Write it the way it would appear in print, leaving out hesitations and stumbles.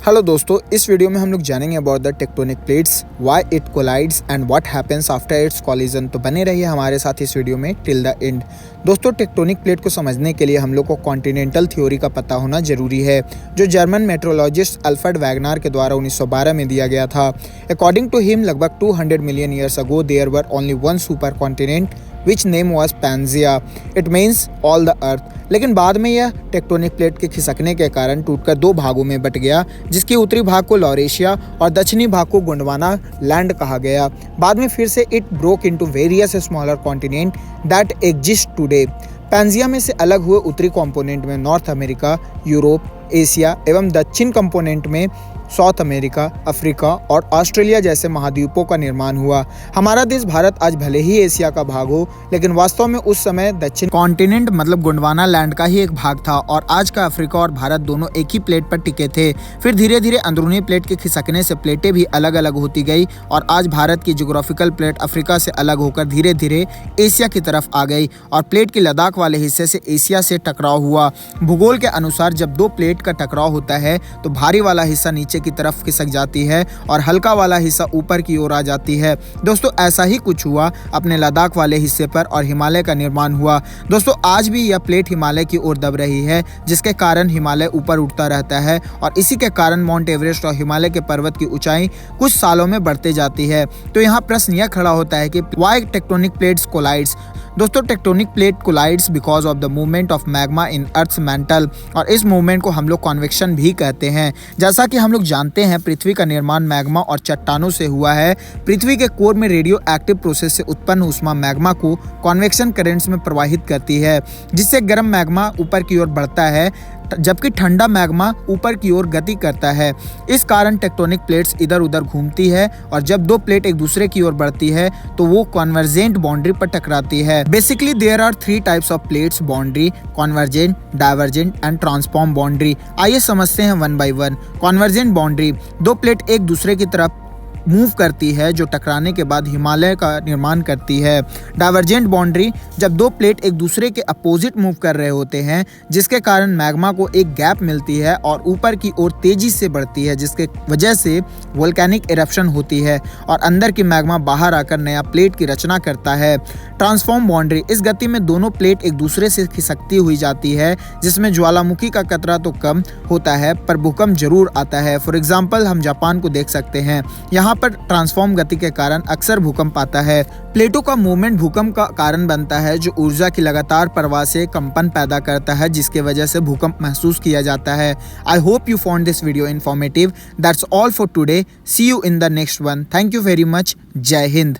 Hello दोस्तों, इस video में हम लोग जानेंगे about the tectonic plates, why it collides and what happens after its collision. तो बने रहिए हमारे साथ इस वीडियो में टिल द एंड। दोस्तों, टेक्टोनिक प्लेट को समझने के लिए हम लोग को कॉन्टिनेंटल थ्योरी का पता होना जरूरी है, जो जर्मन मेट्रोलॉजिस्ट अल्फ्रेड वैगनर के द्वारा 1912 में दिया गया था। अकॉर्डिंग टू हिम, लगभग 200 million years ago there were only one super continent which name was Pangaea. It means all the earth. लेकिन बाद में यह टेक्टोनिक प्लेट के खिसकने के कारण टूटकर दो भागों में बट गया, जिसके उत्तरी भाग को लॉरेशिया और दक्षिणी भाग को गोंडवाना लैंड कहा गया। बाद में फिर से it broke into various smaller continent that exist today. Pangaea में से अलग हुए उत्तरी कंपोनेंट में नॉर्थ अमेरिका, यूरोप, एशिया एवं दक्षिण कंपोनेंट में साउथ अमेरिका, अफ्रीका और ऑस्ट्रेलिया जैसे महाद्वीपों का निर्माण हुआ। हमारा देश भारत आज भले ही एशिया का भाग हो, लेकिन वास्तव में उस समय दक्षिण कॉन्टिनेंट मतलब गोंडवाना लैंड का ही एक भाग था और आज का अफ्रीका और भारत दोनों एक ही प्लेट पर टिके थे। फिर धीरे धीरे अंदरूनी प्लेट के खिसकने से प्लेटें भी अलग अलग होती गई और आज भारत की ज्योग्राफिकल प्लेट अफ्रीका से अलग होकर धीरे धीरे एशिया की तरफ आ गई और प्लेट के लद्दाख वाले हिस्से से एशिया से टकराव हुआ। भूगोल के अनुसार जब दो प्लेट का टकराव होता है तो भारी वाला हिस्सा नीचे की तरफ खिसक जाती है और हल्का वाला हिस्सा ऊपर की ओर आ जाती है। दोस्तों, ऐसा ही कुछ हुआ अपने लद्दाख वाले हिस्से पर और हिमालय का निर्माण हुआ। दोस्तों, आज भी यह प्लेट हिमालय की ओर दब रही है, जिसके कारण हिमालय ऊपर उठता रहता है और इसी के कारण माउंट एवरेस्ट और हिमालय के पर्वत की ऊंचाई कुछ सालों में बढ़ते जाती है। तो यहाँ प्रश्न यह खड़ा होता है कि व्हाई टेक्टोनिक प्लेट्स कोलाइड्स। दोस्तों, tectonic plate collides because of the movement of magma in earth's mantle, और इस मूवमेंट को हम लोग कॉन्वेक्शन भी कहते हैं। जैसा कि हम लोग जानते हैं, पृथ्वी का निर्माण मैग्मा और चट्टानों से हुआ है। पृथ्वी के कोर में रेडियो एक्टिव प्रोसेस से उत्पन्न ऊष्मा मैग्मा को कॉन्वेक्शन करेंट्स में प्रवाहित करती है, जिससे गर्म मैग्मा ऊपर की ओर बढ़ता है जबकि ठंडा मैग्मा ऊपर की ओर गति करता है। इस कारण टेक्टोनिक प्लेट्स इधर उधर घूमती है और जब दो प्लेट एक दूसरे की ओर बढ़ती है तो वो कॉन्वर्जेंट बाउंड्री पर टकराती है। Basically there are 3 types of plates: boundary, convergent, divergent and transform boundary. आइए समझते हैं one by one. Convergent boundary: दो प्लेट एक दूसरे की तरफ मूव करती है जो टकराने के बाद हिमालय का निर्माण करती है। डाइवर्जेंट बाउंड्री: जब दो प्लेट एक दूसरे के अपोजिट मूव कर रहे होते हैं, जिसके कारण मैग्मा को एक गैप मिलती है और ऊपर की ओर तेजी से बढ़ती है, जिसके वजह से वोल्केनिक इरप्शन होती है और अंदर की मैग्मा बाहर आकर नया प्लेट की रचना करता है। ट्रांसफॉर्म बाउंड्री: इस गति में दोनों प्लेट एक दूसरे से खिसकती हुई जाती है, जिसमें ज्वालामुखी का खतरा तो कम होता है पर भूकंप जरूर आता है। फॉर एग्जाम्पल, हम जापान को देख सकते हैं, यहाँ पर ट्रांसफॉर्म गति के कारण अक्सर भूकंप आता है। प्लेटों का मूवमेंट भूकंप का कारण बनता है, जो ऊर्जा की लगातार प्रवाह से कंपन पैदा करता है, जिसके वजह से भूकंप महसूस किया जाता है। I hope you found this video informative. That's all for today. See you in the next one. Thank you very much. जय हिंद।